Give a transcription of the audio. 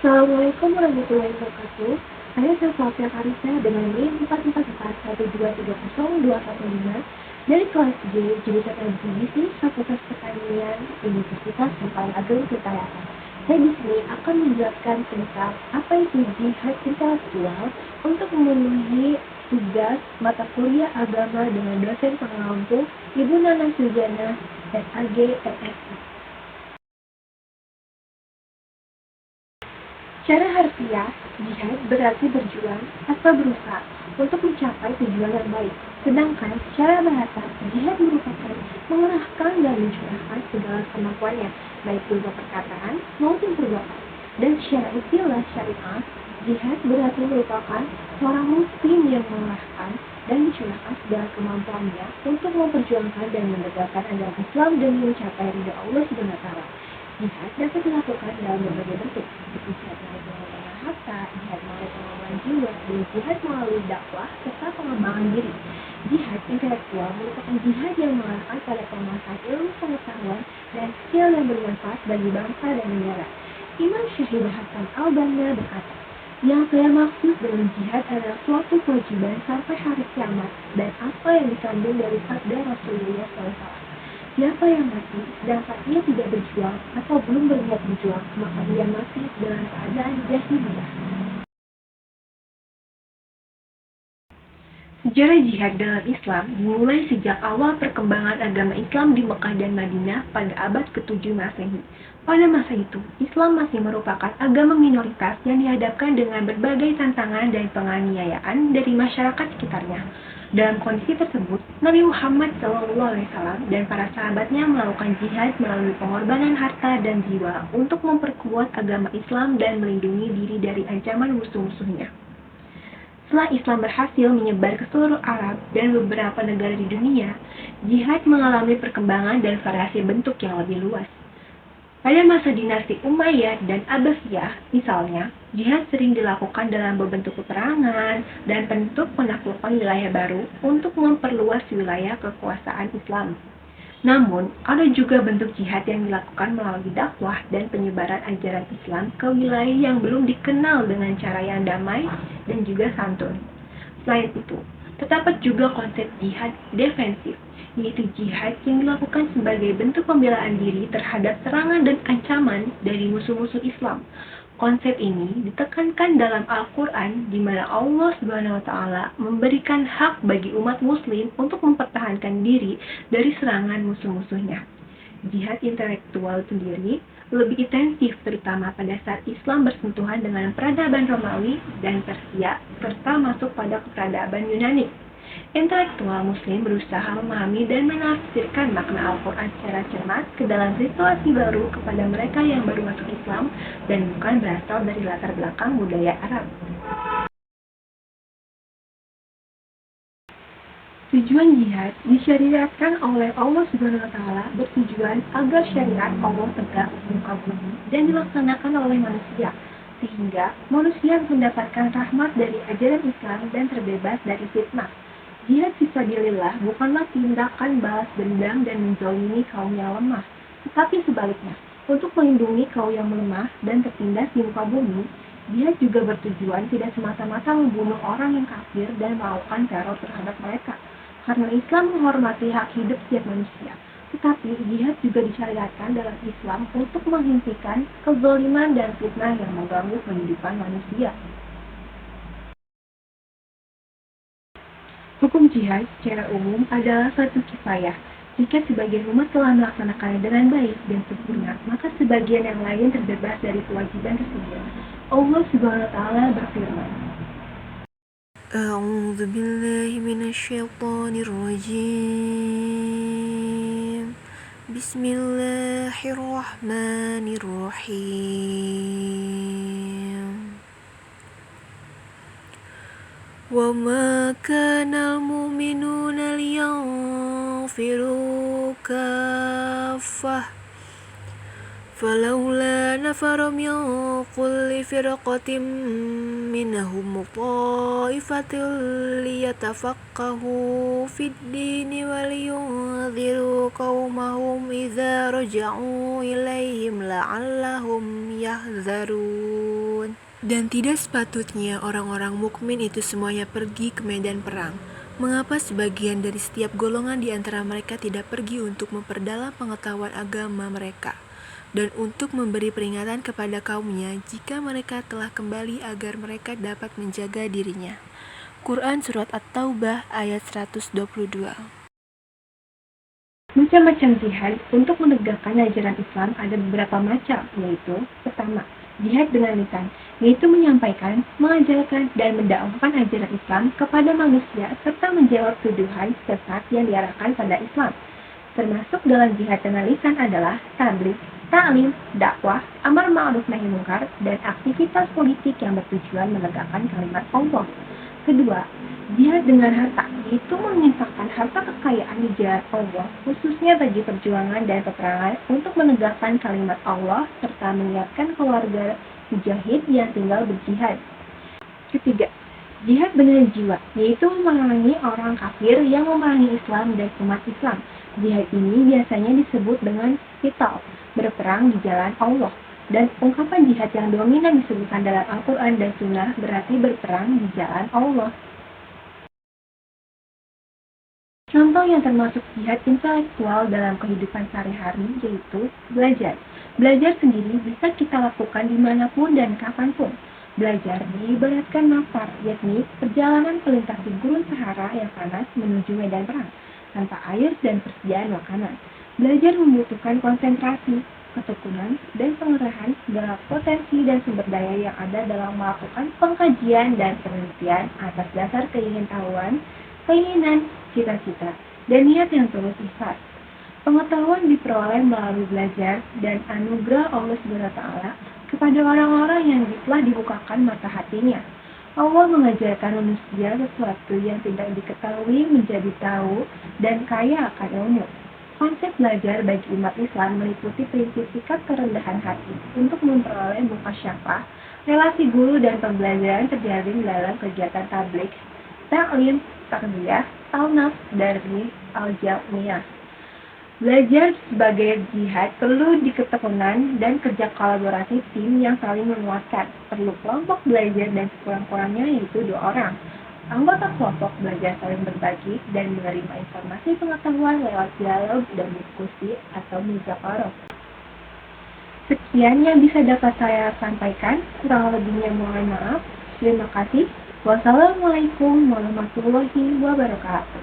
Assalamualaikum warahmatullahi wabarakatuh. Saya Sofia Karisa dengan NIM 444121015 dari kelas G jurusan Agribisnis Fakultas Pertanian Universitas Tempatan Agung Tirtayasa. Saya di sini akan menjelaskan tentang apa itu jihad intelektual untuk memenuhi tugas mata kuliah agama dengan dosen pengampu Ibu Nana Sujana SAG MSI. Secara harfiah, jihad berarti berjuang atau berusaha untuk mencapai tujuan yang baik. Sedangkan secara bahasa, jihad merupakan mengerahkan dan mencurahkan segala kemampuannya, baik berupa perkataan maupun perbuatan. Dan secara istilah syariah, jihad berarti merupakan seorang muslim yang mengerahkan dan mencurahkan segala kemampuannya untuk memperjuangkan dan menegakkan agama Islam demi mencapai ridha Allah Subhanahu wa Ta'ala. Jihad dapat dilakukan dalam berbagai bentuk, seperti jihad melalui pengorbanan harta, jihad melalui pengorbanan jiwa, dan jihad melalui dakwah serta pengembangan diri. Jihad intelektual merupakan jihad yang mengarahkan pada penguasaan ilmu pengetahuan dan skill yang bermanfaat bagi bangsa dan negara. Imam Syahid Hasan al-Banna berkata, yang saya maksud dengan jihad adalah suatu kewajiban sampai hari kiamat dan apa yang dikandung dari sabda Rasulullah SAW. Siapa yang mati sedangkan ia tidak berjuang atau belum berniat berjuang, maka ia mati dalam keadaan jahiliyah. Sejarah jihad dalam Islam dimulai sejak awal perkembangan agama Islam di Mekah dan Madinah pada abad ke-7 Masehi. Pada masa itu, Islam masih merupakan agama minoritas yang dihadapkan dengan berbagai tantangan dan penganiayaan dari masyarakat sekitarnya. Dalam kondisi tersebut, Nabi Muhammad SAW dan para sahabatnya melakukan jihad melalui pengorbanan harta dan jiwa untuk memperkuat agama Islam dan melindungi diri dari ancaman musuh-musuhnya. Setelah Islam berhasil menyebar ke seluruh Arab dan beberapa negara di dunia, jihad mengalami perkembangan dan variasi bentuk yang lebih luas. Pada masa dinasti Umayyad dan Abbasiyah, misalnya, jihad sering dilakukan dalam bentuk peperangan dan bentuk penaklukan wilayah baru untuk memperluas wilayah kekuasaan Islam. Namun, ada juga bentuk jihad yang dilakukan melalui dakwah dan penyebaran ajaran Islam ke wilayah yang belum dikenal dengan cara yang damai dan juga santun. Selain itu, terdapat juga konsep jihad defensif, yaitu jihad yang dilakukan sebagai bentuk pembelaan diri terhadap serangan dan ancaman dari musuh-musuh Islam. Konsep ini ditekankan dalam Al-Quran di mana Allah Subhanahu wa Ta'ala memberikan hak bagi umat muslim untuk mempertahankan diri dari serangan musuh-musuhnya. Jihad intelektual sendiri lebih intensif terutama pada saat Islam bersentuhan dengan peradaban Romawi dan Persia serta masuk pada peradaban Yunani. Intelektual muslim berusaha memahami dan menafsirkan makna Al-Quran secara cermat ke dalam situasi baru kepada mereka yang baru masuk Islam dan bukan berasal dari latar belakang budaya Arab. Tujuan jihad disyariatkan oleh Allah Subhanahu wa Ta'ala bertujuan agar syariat Allah tegak di muka bumi dan dilaksanakan oleh manusia, sehingga manusia mendapatkan rahmat dari ajaran Islam dan terbebas dari fitnah. Jihad fisabilillah bukanlah tindakan balas dendam dan menzalimi kaum yang lemah, tetapi sebaliknya, untuk melindungi kaum yang lemah dan tertindas di muka bumi. Jihad juga bertujuan tidak semata-mata membunuh orang yang kafir dan melakukan teror terhadap mereka, karena Islam menghormati hak hidup setiap manusia. Tetapi jihad juga disyariatkan dalam Islam untuk menghentikan kezaliman dan fitnah yang mengganggu kehidupan manusia. Hukum jihad secara umum adalah suatu kifayah. Jika sebagian umat telah melaksanakannya dengan baik dan sempurna, maka sebagian yang lain terbebas dari kewajiban tersebut. Allah Subhanahu wa Ta'ala berfirman, A'udzu billahi minasyaitonir rajim. Bismillahirrahmanirrahim. وَمَا كَانَ الْمُؤْمِنُونَ لِيَنْفِرُوا كَافَّةً فَلَوْلَا نَفَرَ مِنْ كُلِّ فِرْقَةٍ مِنْهُمْ طَائِفَةٌ لِيَتَفَقَّهُوا فِي الدِّينِ وَلِيُنْذِرُوا قَوْمَهُمْ إِذَا رَجَعُوا إِلَيْهِمْ لَعَلَّهُمْ يَحْذَرُونَ يعلمون. Dan tidak sepatutnya orang-orang mukmin itu semuanya pergi ke medan perang. Mengapa sebagian dari setiap golongan di antara mereka tidak pergi untuk memperdalam pengetahuan agama mereka dan untuk memberi peringatan kepada kaumnya jika mereka telah kembali agar mereka dapat menjaga dirinya. Quran Surat At-Taubah ayat 122. Macam-macam jihad untuk menegakkan ajaran Islam ada beberapa macam, yaitu pertama, jihad dengan lisan, yaitu menyampaikan, mengajarkan, dan mendakwahkan ajaran Islam kepada manusia serta menjawab tuduhan sesat yang diarahkan pada Islam. Termasuk dalam jihad dengan lisan adalah tabligh, ta'lim, dakwah, amar ma'ruf nahi munkar, dan aktivitas politik yang bertujuan menegakkan kalimat Allah. Kedua, jihad dengan harta, yaitu menginfakkan harta kekayaan di jalan Allah, khususnya bagi perjuangan dan peperangan untuk menegakkan kalimat Allah, serta menyiapkan keluarga mujahid yang tinggal berjihad. Ketiga, jihad dengan jiwa, yaitu memerangi orang kafir yang memerangi Islam dan umat Islam. Jihad ini biasanya disebut dengan qital, berperang di jalan Allah. Dan ungkapan jihad yang dominan disebutkan dalam Al-Quran dan Sunnah berarti berperang di jalan Allah. Contoh yang termasuk jihad intelektual dalam kehidupan sehari-hari yaitu belajar. Belajar sendiri bisa kita lakukan dimanapun dan kapanpun. Belajar diibaratkan nafar, yakni perjalanan pelintas di gurun Sahara yang panas menuju medan perang, tanpa air dan persediaan makanan. Belajar membutuhkan konsentrasi, ketekunan, dan pengerahan segala potensi dan sumber daya yang ada dalam melakukan pengkajian dan penelitian atas dasar keingintahuan, keinginan, cita-cita, dan niat yang tulus ikhlas. Pengetahuan diperoleh melalui belajar dan anugerah Allah SWT kepada orang-orang yang telah dibukakan mata hatinya. Allah mengajarkan manusia sesuatu yang tidak diketahui menjadi tahu dan kaya akan ilmu. Konsep belajar bagi umat Islam meliputi prinsip sikap kerendahan hati untuk memperoleh mukasyafah, relasi guru dan pembelajaran terjalin dalam kegiatan tabligh, ta'lim, tarbiyah, taunaf, darni, al-jamiyah. Belajar sebagai jihad perlu ketekunan dan kerja kolaborasi tim yang saling menguatkan. Perlu kelompok belajar dan sekurang-kurangnya yaitu 2 orang. Anggota kelompok belajar saling berbagi dan menerima informasi pengetahuan lewat dialog dan diskusi atau muzaqarah. Sekian yang bisa dapat saya sampaikan, kurang lebihnya mohon maaf. Terima kasih. Wassalamualaikum warahmatullahi wabarakatuh.